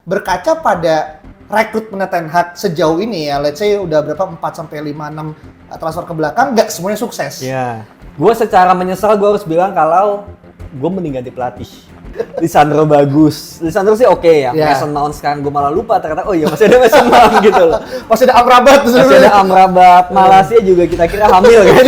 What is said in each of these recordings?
berkaca pada rekrutmen Ten Hag sejauh ini ya, let's say udah berapa 4 sampai 5 6 transfer ke belakang, nggak semuanya sukses. Ya, gue secara menyesal gue harus bilang kalau gue mending ganti pelatih. Lisandro bagus, Lisandro sih oke ya. Mason Mount sekarang gue malah lupa ternyata, oh iya masih ada Mason Mount gitu loh. Masih ada Amrabat. Masih ada Amrabat, Malaysia juga kita kira hamil kan.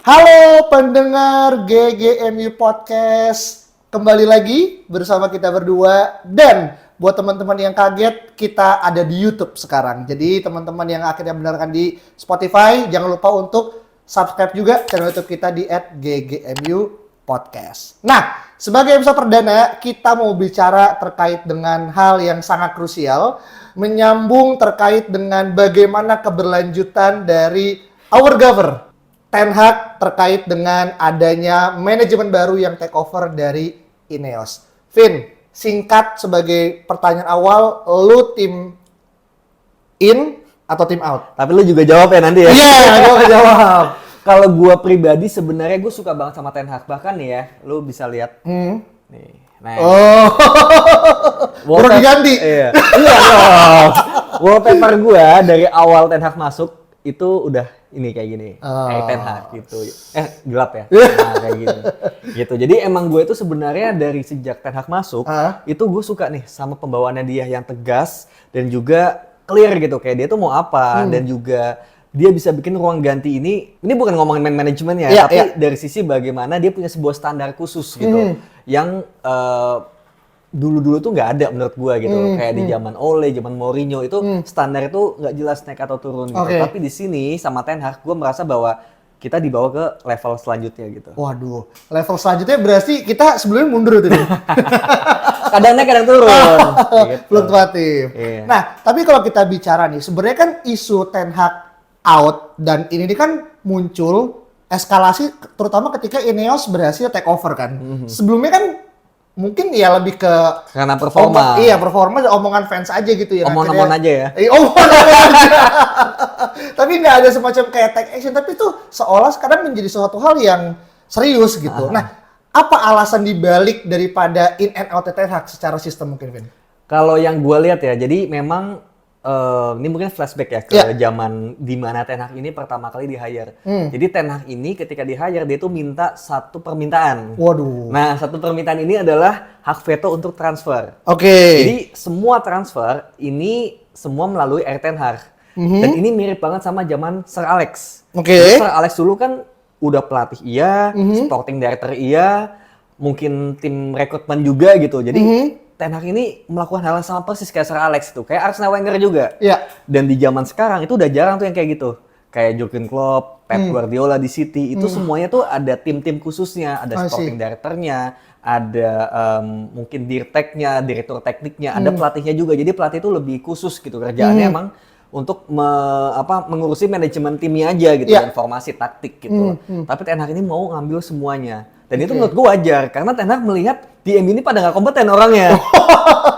Halo pendengar GGMU Podcast, kembali lagi bersama kita berdua. Dan buat teman-teman yang kaget, kita ada di YouTube sekarang. Jadi teman-teman yang akhirnya mendengarkan di Spotify, jangan lupa untuk subscribe juga channel YouTube kita di @ggmu podcast. Nah, sebagai episode perdana, kita mau bicara terkait dengan hal yang sangat krusial, menyambung terkait dengan bagaimana keberlanjutan dari our governor Ten Hag terkait dengan adanya manajemen baru yang take over dari Ineos. Vin, singkat sebagai pertanyaan awal, lu tim in atau tim out? Tapi lu juga jawab ya nanti ya? Iya, gue akan jawab. Kalau gue pribadi sebenarnya gue suka banget sama Ten Hag. Bahkan nih ya, lu bisa lihat nih. Nah, baru diganti? Iya dong. Wallpaper gue dari awal Ten Hag masuk itu udah ini kayak gini, kayak Ten Hag gitu. Gelap ya? Nah, kayak gini. Gitu. Jadi emang gue itu sebenarnya dari sejak Ten Hag masuk, itu gue suka nih sama pembawaannya dia yang tegas dan juga clear gitu. Kayak dia tuh mau apa dan juga dia bisa bikin ruang ganti ini bukan ngomongin manajemennya, tapi dari sisi bagaimana dia punya sebuah standar khusus gitu. Yang dulu-dulu tuh nggak ada menurut gua gitu. Kayak di zaman Ole, zaman Mourinho itu standar itu nggak jelas naik atau turun gitu. Tapi di sini sama Ten Hag gua merasa bahwa kita dibawa ke level selanjutnya gitu. Waduh, level selanjutnya berarti kita sebelumnya mundur tuh. Kadang naik kadang turun. Gitu. Fluktuatif. Iya. Nah, tapi kalau kita bicara nih, sebenarnya kan isu Ten Hag out dan ini kan muncul eskalasi terutama ketika Ineos berhasil take over kan. Sebelumnya kan mungkin ya lebih ke karena performa. Performa dan omongan fans aja gitu ya. Omong-omong aja ya. Omong-omong aja. Tapi nggak ada semacam kayak take action, tapi itu seolah sekarang menjadi suatu hal yang serius gitu. Nah, apa alasan dibalik daripada in and out Ten Hag secara sistem mungkin, Vin? Kalau yang gue lihat ya, jadi memang ini mungkin flashback ya ke zaman di mana Ten Hag ini pertama kali di-hire. Jadi Ten Hag ini ketika di-hire dia tuh minta satu permintaan. Waduh. Nah, satu permintaan ini adalah hak veto untuk transfer. Jadi semua transfer ini semua melalui Ten Hag. Dan ini mirip banget sama zaman Sir Alex. Sir Alex dulu kan udah pelatih iya, sporting director iya, mungkin tim rekrutmen juga gitu. Jadi Ten Hag ini melakukan hal yang sama persis kayak Sir Alex tuh, kayak Arsene Wenger juga. Dan di zaman sekarang itu udah jarang tuh yang kayak gitu. Kayak Jurgen Klopp, Pep Guardiola di City, itu semuanya tuh ada tim-tim khususnya, ada sporting directornya, ada mungkin dirteknya, direktur tekniknya, ada pelatihnya juga. Jadi pelatih itu lebih khusus gitu, kerjaannya emang untuk mengurusi manajemen timnya aja gitu, dan formasi taktik gitu. Tapi Ten Hag ini mau ngambil semuanya. Dan itu menurut gue wajar, karena Ten Hag melihat di MU ini pada nggak kompeten orangnya.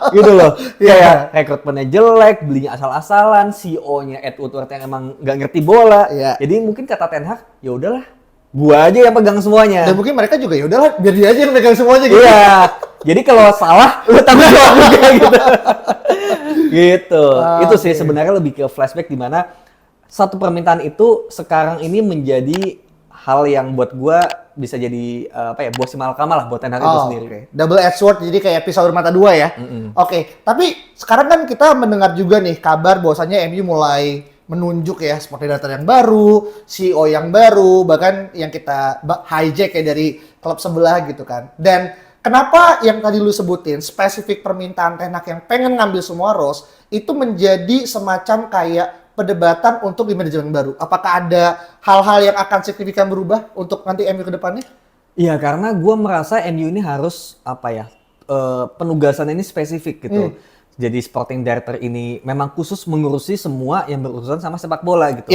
Gitu loh. Kayak rekrutmennya jelek, belinya asal-asalan, CEO-nya Ed Woodward yang emang nggak ngerti bola. Jadi mungkin kata Ten Hag, ya udahlah, gua aja yang pegang semuanya. Dan mungkin mereka juga ya udahlah, biar dia aja yang pegang semuanya gitu. Iya. Jadi kalau salah, lu tanggung jawab juga gitu. Gitu. Itu sih sebenarnya lebih ke flashback di mana satu permintaan itu sekarang ini menjadi hal yang buat gua bisa jadi buah si malakama lah buat Ten Hag itu sendiri. Double edged sword, jadi kayak pisau bermata dua ya. Tapi sekarang kan kita mendengar juga nih kabar bahwasannya MU mulai menunjuk ya sporting director yang baru, CEO yang baru, bahkan yang kita hijack ya dari klub sebelah gitu kan. Dan kenapa yang tadi lu sebutin spesifik permintaan Ten Hag yang pengen ngambil semua roles itu menjadi semacam kayak perdebatan untuk di manajemen baru? Apakah ada hal-hal yang akan signifikan berubah untuk nanti MU ke depannya? Iya, karena gue merasa MU ini harus penugasan ini spesifik gitu. Jadi sporting director ini memang khusus mengurusi semua yang berurusan sama sepak bola gitu.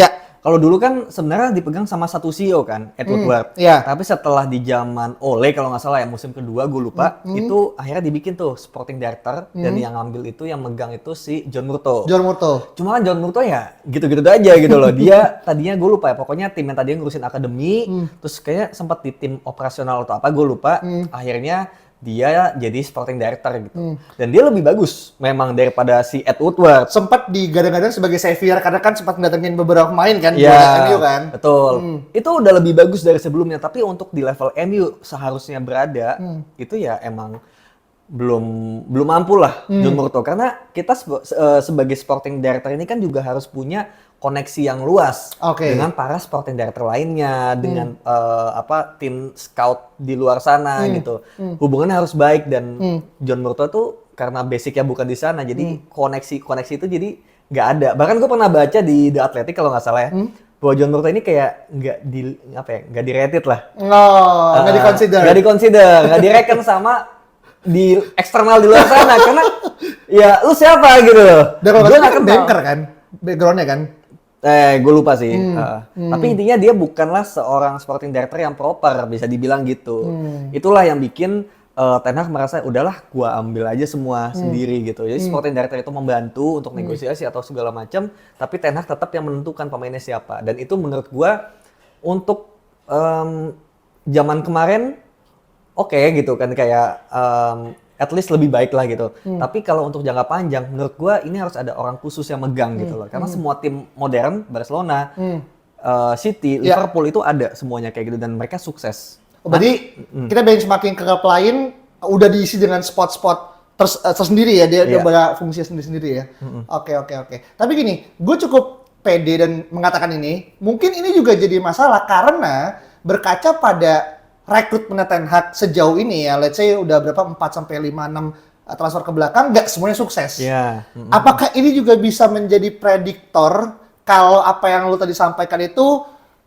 kalau dulu kan sebenarnya dipegang sama satu CEO kan, Ed Woodward. Iya. Tapi setelah di zaman Ole kalau nggak salah ya musim kedua gue lupa, itu akhirnya dibikin tuh sporting director dan yang ngambil itu yang megang itu si John Murtough. John Murtough. Cuma kan John Murtough ya gitu-gitu aja gitu loh. Dia tadinya gue lupa ya, pokoknya tim yang tadinya ngurusin akademi, terus kayak sempat di tim operasional atau apa gue lupa. Akhirnya dia jadi sporting director gitu. Dan dia lebih bagus memang daripada si Ed Woodward. Sempat digadang-gadang sebagai savior karena kan sempat mendatangin beberapa pemain kan di Ya, MU kan. betul. Itu udah lebih bagus dari sebelumnya, tapi untuk di level MU seharusnya berada, itu ya emang belum mampu lah John Murtough, karena kita sebagai sporting director ini kan juga harus punya koneksi yang luas dengan para sporting director lainnya, dengan tim scout di luar sana gitu. Hubungannya harus baik dan John Murtough tuh karena basicnya bukan di sana, jadi koneksi itu jadi nggak ada. Bahkan gue pernah baca di The Athletic kalau nggak salah ya, bahwa John Murtough ini kayak nggak di rated lah. Nggak diconsider. Nggak direken sama di eksternal di luar sana karena ya lu siapa gitu loh. Dan kalau nggak kan banker kan, backgroundnya kan. Gue lupa sih. Tapi intinya dia bukanlah seorang sporting director yang proper, bisa dibilang gitu. Itulah yang bikin Ten Hag merasa udahlah gua ambil aja semua sendiri gitu. Jadi sporting director itu membantu untuk negosiasi atau segala macam, tapi Ten Hag tetap yang menentukan pemainnya siapa. Dan itu menurut gua untuk zaman kemarin oke gitu kan, kayak at least lebih baik lah gitu. Tapi kalau untuk jangka panjang, menurut gue ini harus ada orang khusus yang megang gitu loh. Karena semua tim modern, Barcelona, City, Liverpool itu ada semuanya kayak gitu dan mereka sukses. Berarti kita benchmarking ke klub lain udah diisi dengan spot-spot tersendiri ya, dia punya fungsi sendiri-sendiri ya. Oke. Tapi gini, gue cukup pede dan mengatakan ini, mungkin ini juga jadi masalah karena berkaca pada rekrutmen Ten Hag sejauh ini ya, let's say udah berapa 4 sampai 5 6 transfer ke belakang nggak semuanya sukses. Apakah ini juga bisa menjadi prediktor kalau apa yang lu tadi sampaikan itu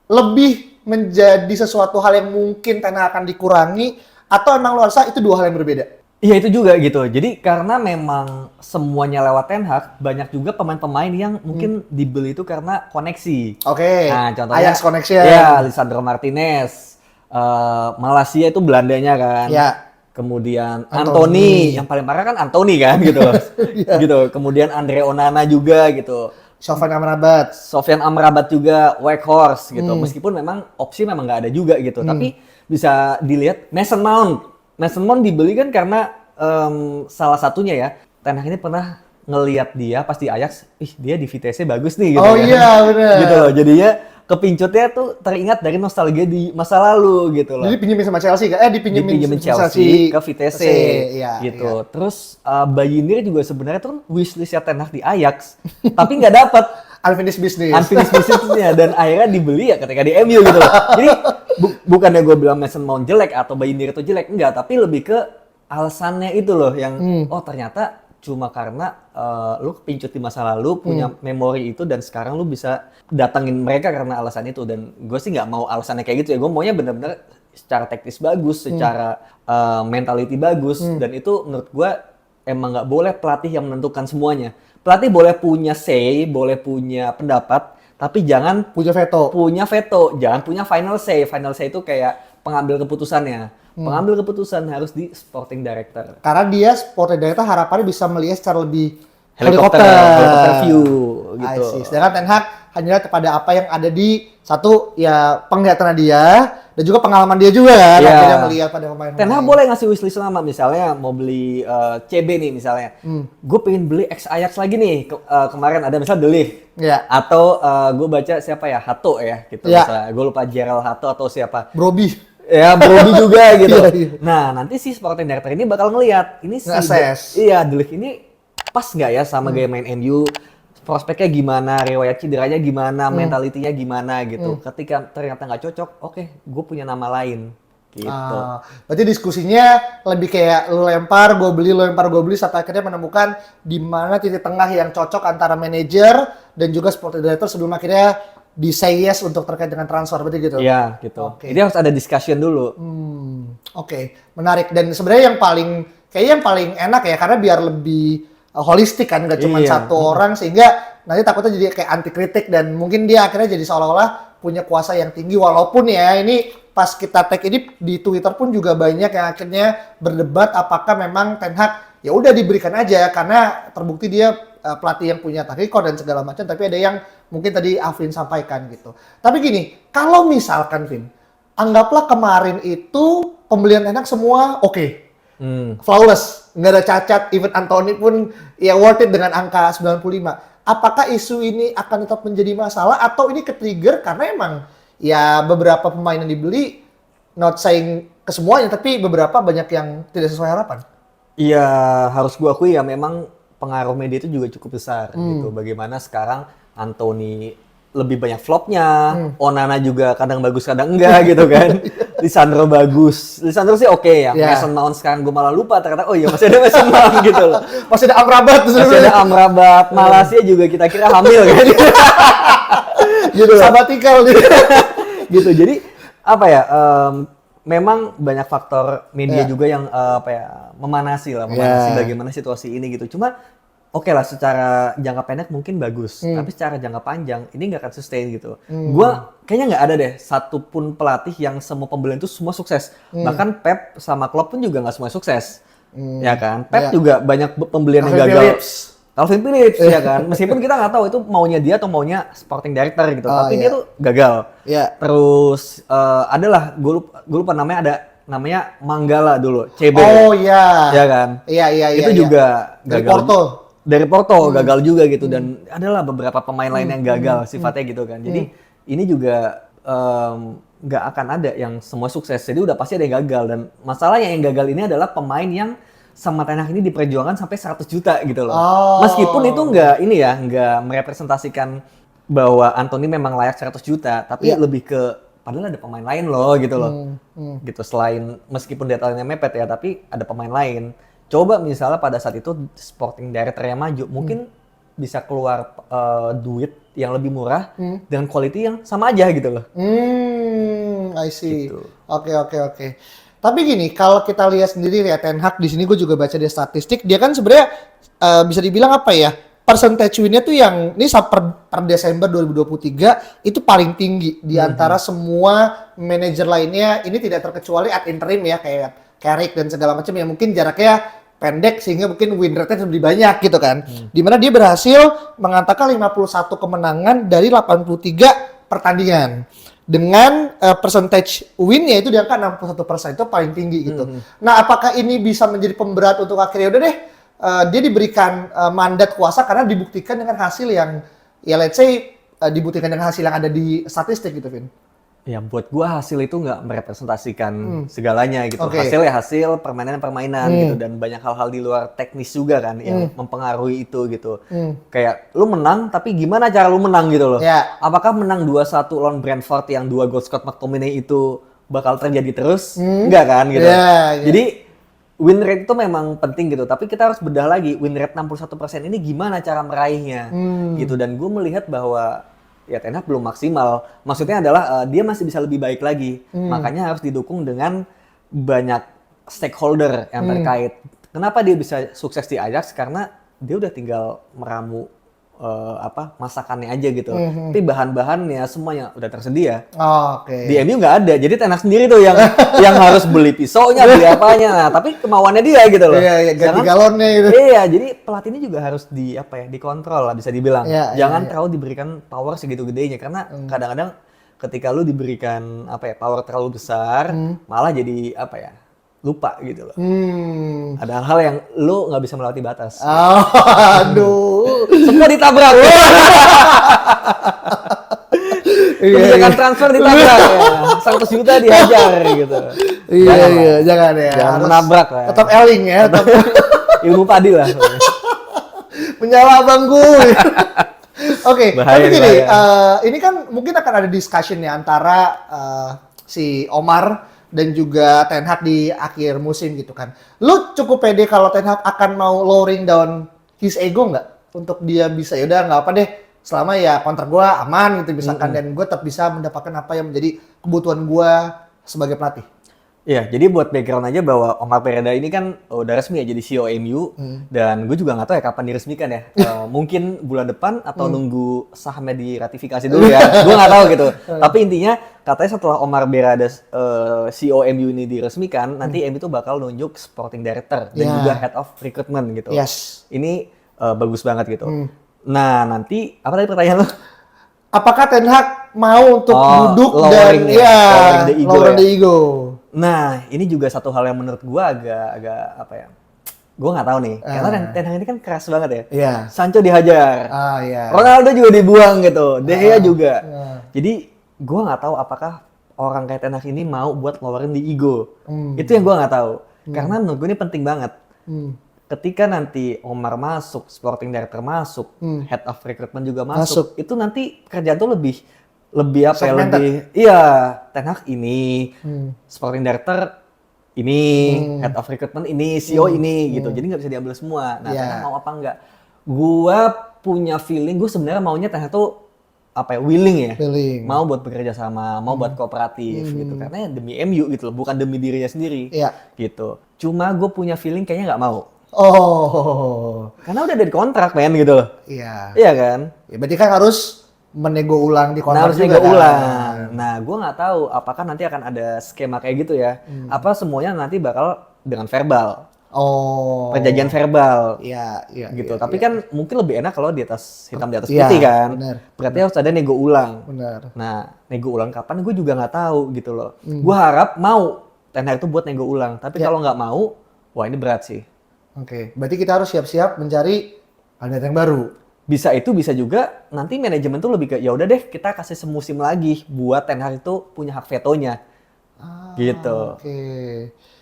lebih menjadi sesuatu hal yang mungkin Ten Hag akan dikurangi atau emang lu rasa itu dua hal yang berbeda? Iya itu juga gitu. Jadi karena memang semuanya lewat Ten Hag, banyak juga pemain-pemain yang mungkin dibeli itu karena koneksi. Nah, contohnya Ajax connection. Ya, Lisandro Martinez. Malaysia itu Belandanya kan. Kemudian Anthony, yang paling parah kan Anthony kan gitu. Gitu. Kemudian Andre Onana juga gitu. Sofyan Amrabat juga, Weghorst gitu. Meskipun memang opsi memang nggak ada juga gitu. Tapi bisa dilihat Mason Mount dibeli kan karena salah satunya ya, Ten Hag ini pernah ngelihat dia pas di Ajax, dia di Vitesse bagus nih gitu. Benar. Gitu loh. Jadinya kepincutnya tuh teringat dari nostalgia di masa lalu gitu loh. Jadi pinjemin sama Chelsea kan? Dipinjemin Chelsea ke Vitesse gitu. Iya. Terus Bayindir juga sebenarnya tuh wishlist-nya Ten Hag di Ajax, tapi nggak dapet. Unfinished business-nya dan akhirnya dibeli ya ketika di MU gitu loh. Jadi bukannya gue bilang Mason Mount jelek atau Bayindir itu jelek, enggak, tapi lebih ke alasannya itu loh yang ternyata cuma karena lu kepincut di masa lalu, punya memori itu dan sekarang lu bisa datangin mereka karena alasan itu. Dan gue sih nggak mau alasannya kayak gitu ya, gue maunya bener-bener secara teknis bagus, secara mentality bagus, dan itu menurut gue emang nggak boleh pelatih yang menentukan semuanya. Pelatih boleh punya say, boleh punya pendapat, tapi jangan punya veto, jangan punya final say. Final say itu kayak pengambil keputusannya. Pengambil keputusan harus di sporting director. Karena dia sporting director harapannya bisa melihat secara lebih helikopter view gitu. Sedangkan Ten Hag hanya kepada apa yang ada di satu ya penglihatan dia dan juga pengalaman dia juga kan, akhirnya melihat pada pemain. Ten Hag boleh ngasih wishlist nama, misalnya mau beli CB nih misalnya. Gue pengen beli ex Ajax lagi nih. Kemarin ada misalnya De Ligt. Atau gue baca siapa ya, Hato ya gitu misalnya. Gue lupa Gerald Hato atau siapa. Brobbey juga gitu. Nah, nanti si sporting director ini bakal ngelihat ini De Ligt ini pas nggak ya sama gaya main MU, prospeknya gimana, riwayat cederanya gimana, mentalitinya gimana gitu. Ketika ternyata nggak cocok, oke, gue punya nama lain gitu. Berarti diskusinya lebih kayak lu lempar, gue beli sampai akhirnya menemukan di mana titik tengah yang cocok antara manajer dan juga sporting director sebelum akhirnya di say yes untuk terkait dengan transfer, berarti gitu? Iya, gitu. Jadi harus ada discussion dulu. Menarik. Dan sebenarnya yang paling enak ya, karena biar lebih holistik kan, nggak cuma satu orang, sehingga nanti takutnya jadi kayak anti kritik dan mungkin dia akhirnya jadi seolah-olah punya kuasa yang tinggi, walaupun ya ini pas kita tag ini di Twitter pun juga banyak yang akhirnya berdebat apakah memang Ten Hag ya udah diberikan aja karena terbukti dia pelatih yang punya track record dan segala macam, tapi ada yang mungkin tadi Alvin sampaikan gitu. Tapi gini, kalau misalkan Vin, anggaplah kemarin itu pembelian Ten Hag semua oke. Flawless, nggak ada cacat, even Anthony pun ya worth it dengan angka 95. Apakah isu ini akan tetap menjadi masalah atau ini ke-trigger karena emang ya beberapa pemain yang dibeli, not saying ke semuanya, tapi beberapa banyak yang tidak sesuai harapan? Iya, harus gua akui ya memang pengaruh media itu juga cukup besar gitu. Bagaimana sekarang Anthony lebih banyak flopnya, Onana juga kadang bagus kadang enggak gitu kan. Lisandro bagus, Lisandro sih oke ya. Mason Mount sekarang gue malah lupa ternyata oh iya masih ada Mason Mount gitu loh. Masih ada Amrabat. Masih ada Amrabat, Malaysia juga kita kira hamil kan. Gitu sabatikal nih. Gitu, jadi apa ya, memang banyak faktor media juga yang memanasi bagaimana situasi ini gitu. Cuma oke lah, secara jangka pendek mungkin bagus, tapi secara jangka panjang ini nggak akan sustain gitu. Gua kayaknya nggak ada deh satupun pelatih yang semua pembelian itu semua sukses. Bahkan Pep sama Klopp pun juga nggak semua sukses, ya kan? Pep juga banyak pembelian yang gagal. Calvin Phillips, ya kan? Meskipun kita nggak tahu itu maunya dia atau maunya sporting director gitu, tapi dia tuh gagal. Terus adalah gue lupa namanya namanya Manggala dulu, CB. Oh iya. Ya kan? Iya. Itu juga gagal. Dari Porto gagal juga gitu, dan adalah beberapa pemain lain yang gagal sifatnya gitu kan. Jadi ini juga nggak akan ada yang semua sukses. Jadi udah pasti ada yang gagal, dan masalahnya yang gagal ini adalah pemain yang sama Ten Hag ini diperjuangkan sampai 100 juta gitu loh. Meskipun itu nggak merepresentasikan bahwa Anthony memang layak 100 juta, tapi lebih ke padahal ada pemain lain loh gitu loh. Gitu, selain meskipun detailnya mepet ya, tapi ada pemain lain. Coba misalnya pada saat itu sporting director yang maju, mungkin bisa keluar duit yang lebih murah dengan quality yang sama aja gitu loh. I see. Gitu. Oke. Tapi gini, kalau kita lihat sendiri ya Ten Hag di sini gue juga baca dia statistik, dia kan sebenarnya bisa dibilang apa ya? Percentage win-nya tuh yang ini per Desember 2023 itu paling tinggi di antara semua manajer lainnya. Ini tidak terkecuali ad interim ya, kayak Carrick dan segala macam yang mungkin jaraknya pendek sehingga mungkin win rate-nya lebih banyak gitu kan. Dimana dia berhasil mengantarkan 51 kemenangan dari 83 pertandingan. Dengan percentage win-nya itu di angka 61%, itu paling tinggi gitu. Nah, apakah ini bisa menjadi pemberat untuk akhirnya udah deh dia diberikan mandat kuasa karena dibuktikan dengan hasil yang ya let's say dibuktikan dengan hasil yang ada di statistik gitu, Vin? Ya buat gua hasil itu nggak merepresentasikan segalanya gitu. Hasil ya hasil, permainan gitu, dan banyak hal-hal di luar teknis juga kan yang mempengaruhi itu gitu. Kayak lu menang tapi gimana cara lu menang gitu loh. Apakah menang 2-1 lawan Brentford yang 2 gol Scott McTominay itu bakal terjadi terus? Enggak kan gitu. Jadi win rate itu memang penting gitu, tapi kita harus bedah lagi win rate 61% ini gimana cara meraihnya gitu. Dan gue melihat bahwa ya Ten Hag belum maksimal. Maksudnya adalah dia masih bisa lebih baik lagi. Makanya harus didukung dengan banyak stakeholder yang terkait. Kenapa dia bisa sukses di Ajax? Karena dia udah tinggal meramu masakannya aja gitu. Tapi bahan-bahannya semuanya udah tersedia. Di MU nggak ada. Jadi Ten Hag sendiri tuh yang harus beli pisaunya, beli apanya. Nah, tapi kemauannya dia gitu loh. Ganti galonnya gitu. Iya, jadi pelatih ini juga harus dikontrol lah bisa dibilang. Jangan terlalu diberikan power segitu gedenya, karena kadang-kadang ketika lu diberikan power terlalu besar, malah jadi lupa gitu loh. Ada hal-hal yang lu nggak bisa melewati batas. Aduh. Semua ditabrak. Kebijakan transfer ditabrak ya. 100 juta dihajar gitu. Iya, jangan ya. Jangan menabrak lah. Tetap eling ya. Ilmu padi lah. Menyala abangku. Oke, tapi gini, ini kan mungkin akan ada discussion ya antara si Omar dan juga Ten Hag di akhir musim gitu kan. Lu cukup pede kalau Ten Hag akan mau lowering down his ego nggak? Untuk dia bisa, yaudah nggak apa deh, selama ya kontrak gue aman gitu misalkan, dan gue tetap bisa mendapatkan apa yang menjadi kebutuhan gue sebagai pelatih. Iya, jadi buat background aja bahwa Omar Berada ini kan udah resmi ya jadi CEO MU dan gue juga nggak tahu ya kapan diresmikan ya. Mungkin bulan depan atau nunggu sahamnya diratifikasi dulu ya. Gue nggak tahu gitu. Tapi intinya katanya setelah Omar Berada CEO MU ini diresmikan, nanti MU itu bakal nunjuk sporting director dan juga head of recruitment gitu. Yes. Ini bagus banget gitu. Nah, nanti apa tadi pertanyaan lo? Apakah Ten Hag mau untuk duduk dan lowering the ego? Nah, ini juga satu hal yang menurut gua agak apa ya? Gua nggak tahu nih, karena Ten Hag ini kan keras banget ya. Iya. Sancho dihajar, Ronaldo juga dibuang gitu, De Gea juga. Jadi gua nggak tahu apakah orang kayak Ten Hag ini mau buat ngeluarin di ego. Itu yang gua nggak tahu. Karena menurut gua ini penting banget. Ketika nanti Omar masuk, sporting director masuk, head of recruitment juga masuk, itu nanti kerjaan tuh lebih apa ya, Ten Hag ini, sporting director ini, head of recruitment ini, CEO ini gitu. Jadi nggak bisa diambil semua. Nah, Ten Hag mau apa enggak? Gua punya feeling, gue sebenarnya maunya Ten Hag tuh apa ya, willing. Mau buat bekerja sama, mau buat kooperatif gitu. Karena demi MU gitu loh, bukan demi dirinya sendiri gitu. Cuma gue punya feeling kayaknya nggak mau. Karena udah ada di kontrak men gitu loh. Iya kan? Ya, berarti kan harus menego ulang di kontrak juga ulang. Nah, gue nggak tahu apakah nanti akan ada skema kayak gitu ya. Apa semuanya nanti bakal dengan verbal. Perjanjian verbal. Iya. Gitu. Tapi kan mungkin lebih enak kalau di atas hitam di atas putih kan. Bener. Berarti harus ada nego ulang. Bener. Nah, nego ulang kapan gue juga nggak tahu gitu loh. Gue harap mau Ten Hag itu buat nego ulang. Tapi kalau nggak mau, wah ini berat sih. Oke, berarti kita harus siap-siap mencari kandidat yang baru. Bisa itu, bisa juga nanti manajemen tuh lebih ke ya udah deh kita kasih semusim lagi buat Ten Hag itu punya hak vetonya. Gitu.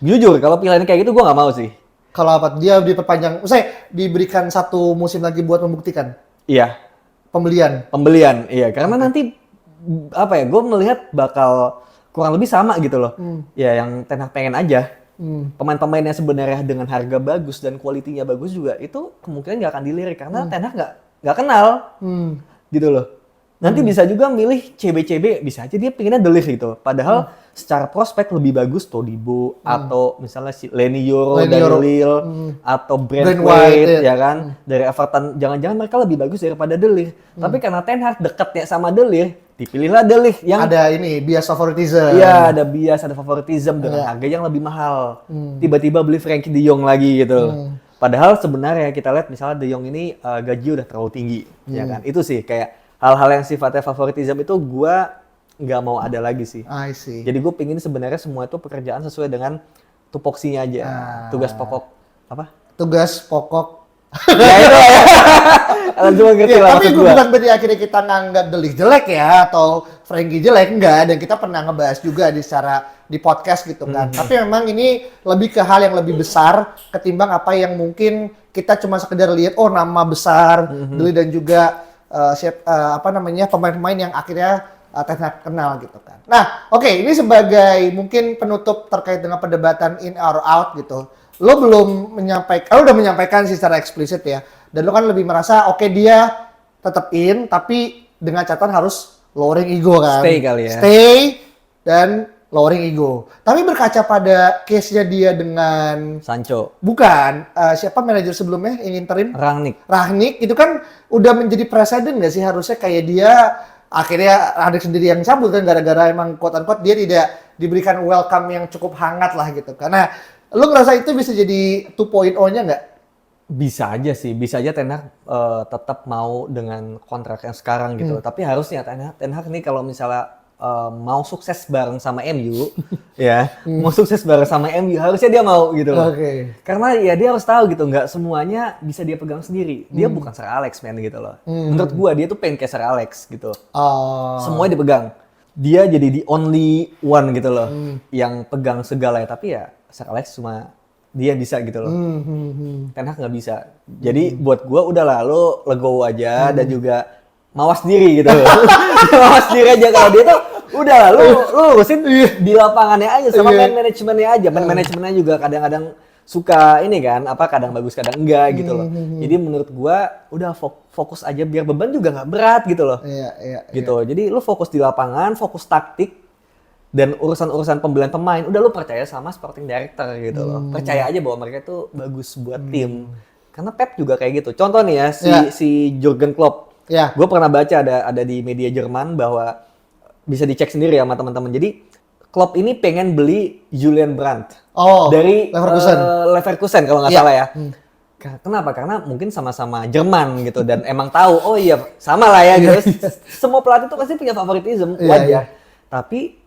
Jujur kalau pilihan kayak gitu gue nggak mau sih. Kalau apa? Dia diperpanjang, diberikan satu musim lagi buat membuktikan. Iya. Pembelian, iya. Karena nanti apa ya? Gue melihat bakal kurang lebih sama gitu loh. Ya yang Ten Hag pengen aja. Pemain-pemain yang sebenarnya dengan harga bagus dan kualitinya bagus juga itu kemungkinan nggak akan dilirik karena Ten Hag nggak kenal, gitu loh. Nanti bisa juga milih CB-CB, bisa aja dia pengennya delir gitu. Padahal secara prospek lebih bagus Todibo atau misalnya si Leny Yoro dari Lille atau Brent White ya kan dari Everton. Jangan-jangan mereka lebih bagus daripada delir. Tapi karena Ten Hag deketnya sama delir, dipilihlah delir yang ada ini bias favoritism. Iya, ada bias, ada favoritism dengan harga yang lebih mahal. Tiba-tiba beli Frankie De Jong lagi gitu. Padahal sebenarnya kita lihat misalnya De Jong ini gaji udah terlalu tinggi, ya kan? Itu sih kayak hal-hal yang sifatnya favoritism itu gua nggak mau ada lagi sih. I see. Jadi gue pingin sebenarnya semua itu pekerjaan sesuai dengan tupoksinya aja. Tugas pokok apa? Tugas pokok. Ya itu ya. Cuma ngerti lah tapi gue bukan berarti akhirnya kita nganggap Delik jelek ya atau Frankie jelek, enggak. Dan kita pernah ngebahas juga di podcast gitu kan. Tapi memang ini lebih ke hal yang lebih besar ketimbang apa yang mungkin kita cuma sekedar lihat nama besar Delik dan juga pemain-pemain yang akhirnya Ten Hag kenal gitu kan. Nah, oke, ini sebagai mungkin penutup terkait dengan perdebatan in or out gitu. Lo belum menyampaikan, lo udah menyampaikan sih secara eksplisit ya. Dan lo kan lebih merasa dia tetap in, tapi dengan catatan harus lowering ego kan. Stay kali ya. Stay dan lowering ego. Tapi berkaca pada case-nya dia dengan Sancho. Bukan, siapa manajer sebelumnya yang interim? Rangnick itu kan udah menjadi presiden nggak sih harusnya kayak dia akhirnya Rangnick sendiri yang cabut kan gara-gara emang quote-unquote dia tidak diberikan welcome yang cukup hangat lah gitu. Karena lu ngerasa itu bisa jadi 2.0-nya nggak? Bisa aja sih, bisa aja Ten Hag tetap mau dengan kontrak yang sekarang gitu. Tapi harusnya Ten Hag nih kalau misalnya mau sukses bareng sama MU, ya, mau sukses bareng sama MU, harusnya dia mau gitu loh. Karena ya dia harus tahu gitu, nggak semuanya bisa dia pegang sendiri. Dia bukan Sir Alex man gitu loh. Menurut gua dia tuh pengen kayak Sir Alex gitu. Semuanya dipegang. Dia jadi the only one gitu loh, yang pegang segala ya. Tapi ya Sir Alex cuma dia bisa gitu loh. Ten Hag nggak bisa. Jadi buat gua udahlah lo legowo aja dan juga mawas diri gitu. Mawas diri aja kalau dia tuh udah lu urusin di lapangannya aja sama manajemennya aja. Manajemennya juga kadang-kadang suka ini kan, kadang bagus kadang enggak gitu loh. Jadi menurut gua udah fokus aja biar beban juga nggak berat gitu loh. Gitu. Jadi lu fokus di lapangan, fokus taktik. dan urusan-urusan pembelian pemain udah lu percaya sama sporting director gitu loh. Percaya aja bahwa mereka itu bagus buat tim. Karena Pep juga kayak gitu. Contoh nih ya si Jurgen Klopp. Gue pernah baca ada di media Jerman bahwa bisa dicek sendiri ya sama teman-teman. Jadi Klopp ini pengen beli Julian Brandt dari Leverkusen kalau nggak salah ya. Kenapa? Karena mungkin sama-sama Jerman gitu dan emang tahu oh iya sama lah ya gitu. Semua pelatih itu pasti punya favoritism wajar. Tapi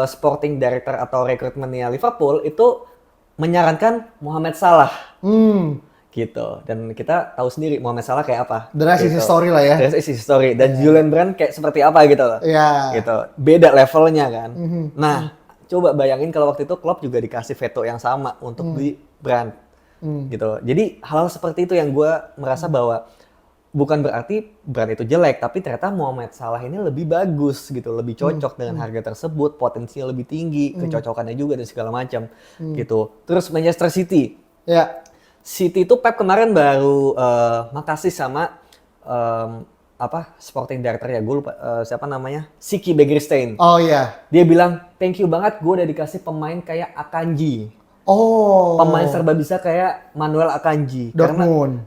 sporting director atau rekrutmennya Liverpool itu menyarankan Mohamed Salah. Gitu. Dan kita tahu sendiri Mohamed Salah kayak apa. Dari sisi story lah ya. Dari sisi story dan Julian Brandt kayak seperti apa gitu loh. Gitu. Beda levelnya kan. Nah, coba bayangin kalau waktu itu Klopp juga dikasih veto yang sama untuk beli Brandt. Gitu. Jadi hal-hal seperti itu yang gue merasa bahwa bukan berarti Brandt itu jelek, tapi ternyata Mohamed Salah ini lebih bagus gitu, lebih cocok dengan harga tersebut, potensinya lebih tinggi, kecocokannya juga dan segala macam gitu. Terus Manchester City. City itu Pep kemarin baru makasih sama sporting director ya, gue lupa siapa namanya, Siki Begiristain. Dia bilang thank you banget, gue udah dikasih pemain kayak Akanji. Pemain serba bisa kayak Manuel Akanji.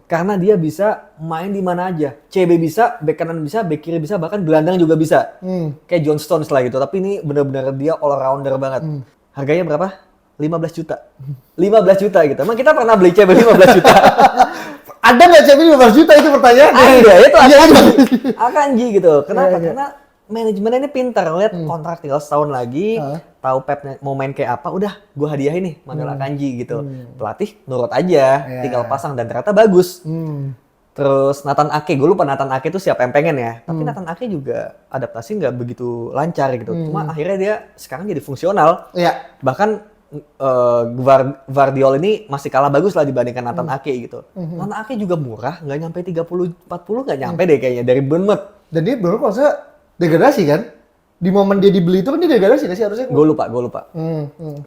Karena dia bisa main di mana aja. CB bisa, bek kanan bisa, bek kiri bisa, bahkan gelandang juga bisa. Kayak John Stones lah gitu. Tapi ini benar-benar dia all rounder banget. Harganya berapa? 15 juta. 15 juta gitu. Emang kita pernah beli CB 15 juta? Ada nggak CB 15 juta itu pertanyaannya? Ada, itu Akanji. Akanji gitu. Kenapa? Karena manajemennya ini pintar, lihat kontrak tinggal setahun lagi, tahu Pep mau main kayak apa, udah gue hadiahin nih Manuel Akanji gitu. Pelatih nurut aja, tinggal pasang dan ternyata bagus. Terus Nathan Ake, gue lupa Nathan Ake itu siapa yang pengen ya, tapi Nathan Ake juga adaptasi nggak begitu lancar gitu. Cuma akhirnya dia sekarang jadi fungsional. Bahkan Gvardiol ini masih kalah bagus lah dibandingkan Nathan Ake gitu. Nathan Ake juga murah, nggak nyampe 30-40 nggak nyampe deh kayaknya dari Bournemouth. Dan dia baru kalau saya degradasi kan? Di momen dia dibeli itu kan dia degradasi nggak sih harusnya? Gue lupa.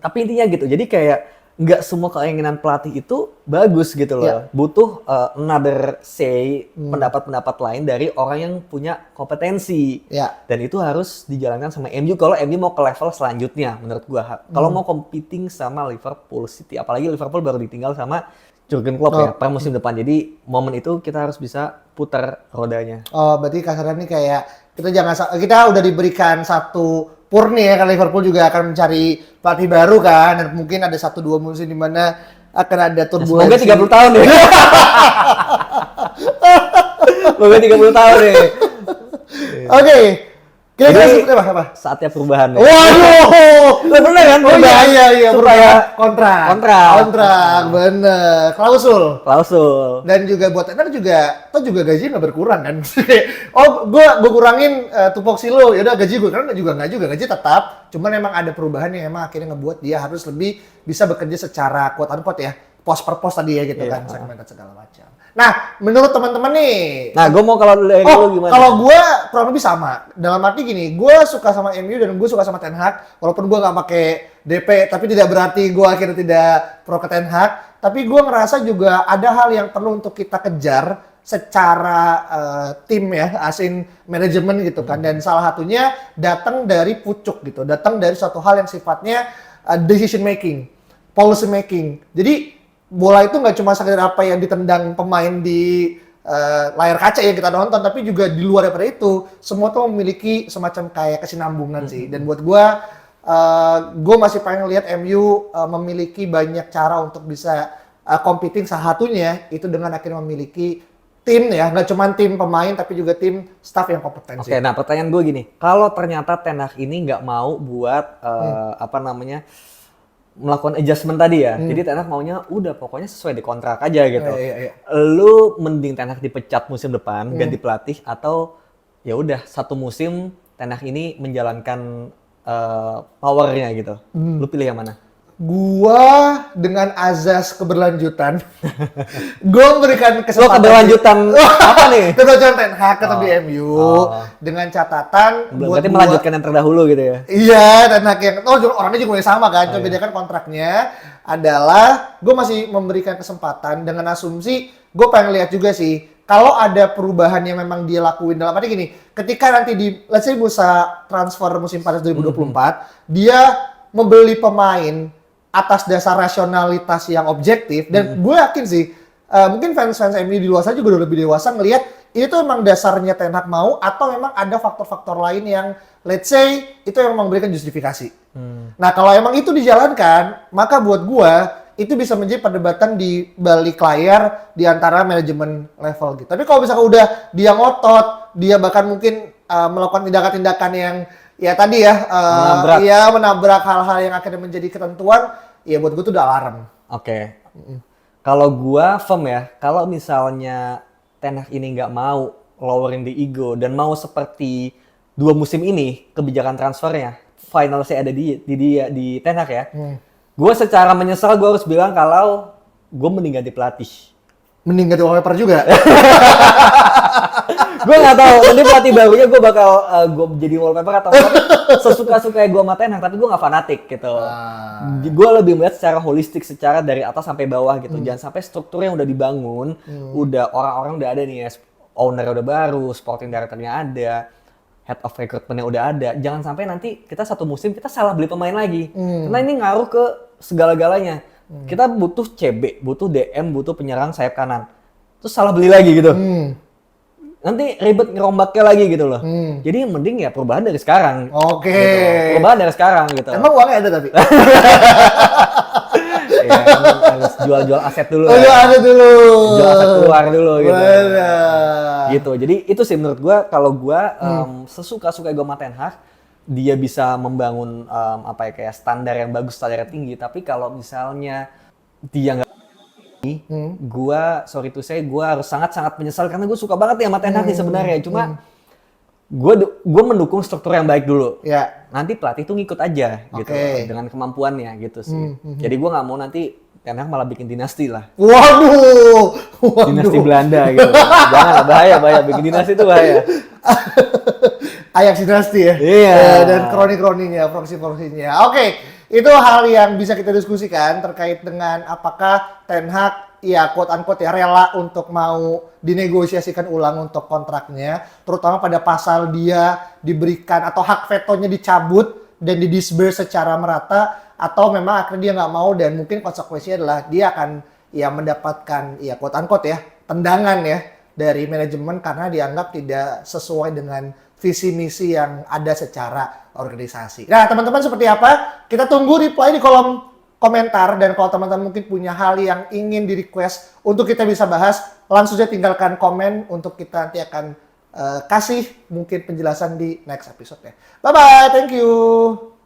Tapi intinya gitu, jadi kayak nggak semua keinginan pelatih itu bagus gitu loh. Butuh another say, pendapat-pendapat lain dari orang yang punya kompetensi. Dan itu harus dijalankan sama MU kalau MU mau ke level selanjutnya menurut gue. Kalau mau competing sama Liverpool City, apalagi Liverpool baru ditinggal sama Jurgen Klopp ya, per musim depan. Jadi momen itu kita harus bisa putar rodanya. Berarti kasarnya ini kayak kita udah diberikan satu purni ya, karena Liverpool juga akan mencari pelatih baru kan, dan mungkin ada 1-2 musim di mana akan ada turbulensi. Semoga 30 tahun deh. Semoga 30 tahun deh. Oke. Kira-kira seperti apa? Saatnya perubahan. Waduh! Bener kan? Iya. Supaya kontrak, bener. Klausul. Dan juga buat Enak juga gaji nggak berkurang kan? gue kurangin tupoksi lo, yaudah gaji gue, karena nggak juga gaji tetap. Cuman emang ada perubahan yang emang akhirnya ngebuat dia harus lebih bisa bekerja secara quote unquote ya, pos per pos tadi ya gitu kan, segmen dan segala macam. Nah, menurut teman-teman nih. Nah, gue mau kalau dari lu gimana? Kalau gue kurang lebih sama. Dalam arti gini, gue suka sama MU dan gue suka sama Ten Hag. Walaupun gue nggak pakai DP, tapi tidak berarti gue akhirnya tidak pro ke Ten Hag. Tapi gue ngerasa juga ada hal yang perlu untuk kita kejar secara tim ya, asin manajemen gitu kan. Dan salah satunya datang dari pucuk gitu, datang dari suatu hal yang sifatnya decision making, policy making. Jadi bola itu nggak cuma sekedar apa yang ditendang pemain di layar kaca yang kita nonton, tapi juga di luar daripada itu, semua tuh memiliki semacam kayak kesinambungan sih. Dan buat gue masih pengen lihat MU memiliki banyak cara untuk bisa competing, salah satunya itu dengan akhirnya memiliki tim ya, nggak cuma tim pemain tapi juga tim staff yang kompeten. Oke, nah pertanyaan gue gini, kalau ternyata Ten Hag ini nggak mau buat melakukan adjustment tadi ya, jadi Ten Hag maunya udah pokoknya sesuai di kontrak aja gitu. Lu mending Ten Hag dipecat musim depan, ganti pelatih, atau ya udah satu musim Ten Hag ini menjalankan powernya gitu. Lu pilih yang mana? Gua dengan azas keberlanjutan, gua memberikan kesempatan. Keberlanjutan apa nih? Keberlanjutan Ten Hag tetap di MU dengan catatan. Berarti melanjutkan yang terdahulu gitu ya? Iya, Ten Hag yang orangnya juga sama kan, cuma bedakan kontraknya adalah gua masih memberikan kesempatan dengan asumsi gua pengen lihat juga sih kalau ada perubahan yang memang dia lakuin dalam arti gini, ketika nanti let's say bursa transfer musim panas 2024, dia membeli pemain atas dasar rasionalitas yang objektif, dan gue yakin sih, mungkin fans-fans MU di luar sana juga udah lebih dewasa ngelihat itu emang dasarnya Ten Hag mau, atau memang ada faktor-faktor lain yang let's say itu yang memberikan justifikasi. Nah kalau emang itu dijalankan, maka buat gua itu bisa menjadi perdebatan di balik layar di antara manajemen level gitu. Tapi kalau misalkan udah dia ngotot, dia bahkan mungkin melakukan tindakan-tindakan yang ya tadi ya, menabrak hal-hal yang akhirnya menjadi ketentuan, ya buat gua itu udah alarm. Oke. Kalau gua firm ya, kalau misalnya Ten Hag ini nggak mau lowering the ego dan mau seperti 2 musim ini kebijakan transfernya final saya ada di Ten Hag ya. Gue secara menyesal gue harus bilang kalau gue mending ganti pelatih. Mending ganti wallpaper juga. Gue nggak tahu nanti pelatih barunya gue bakal gue jadi wallpaper atau sesuka-suka gue sama Ten Hag, tapi gue nggak fanatik gitu. Gue lebih melihat secara holistik, secara dari atas sampai bawah gitu. Jangan sampai struktur yang udah dibangun, udah orang-orang udah ada nih ya, owner udah baru, sporting directornya ada, head of recruitment-nya udah ada. Jangan sampai nanti kita satu musim kita salah beli pemain lagi. Karena ini ngaruh ke segala-galanya. Kita butuh CB, butuh DM, butuh penyerang sayap kanan. Terus salah beli lagi gitu. Nanti ribet ngerombaknya lagi gitu loh. Jadi mending ya perubahan dari sekarang. Oke. Gitu. Perubahan dari sekarang gitu. Emang uangnya ada tapi? Ya, harus jual-jual aset dulu. Jual aset dulu. Jual aset keluar dulu gitu. Benar. Gitu. Jadi itu sih menurut gua, kalau gua sesuka-suka gua sama Ten Hag, dia bisa membangun kayak standar yang bagus, standar yang tinggi. Tapi kalau misalnya dia nggak gua sorry to say, gua harus sangat-sangat menyesal karena gua suka banget ya sama Ten Hag nih sebenarnya. Cuma gua mendukung struktur yang baik dulu. Ya. Nanti pelatih itu ngikut aja gitu dengan kemampuannya gitu sih. Jadi gua nggak mau nanti Ten Hag malah bikin dinasti lah. Waduh. Dinasti Belanda gitu. Jangan, bahaya bikin dinasti itu bahaya. Ajax dinasti ya. Iya. Dan kroni-kroninya, proksi-proksinya. Oke. Itu hal yang bisa kita diskusikan terkait dengan apakah Ten Hag ya quote unquote ya rela untuk mau dinegosiasikan ulang untuk kontraknya, terutama pada pasal dia diberikan atau hak vetonya dicabut dan didisburse secara merata, atau memang akhirnya dia nggak mau dan mungkin konsekuensinya adalah dia akan ya mendapatkan ya quote unquote ya tendangan ya dari manajemen karena dianggap tidak sesuai dengan visi misi yang ada secara organisasi. Nah, teman-teman seperti apa? Kita tunggu reply di kolom komentar, dan kalau teman-teman mungkin punya hal yang ingin di-request untuk kita bisa bahas, langsung saja tinggalkan komen untuk kita nanti akan kasih mungkin penjelasan di next episode ya. Bye-bye, thank you.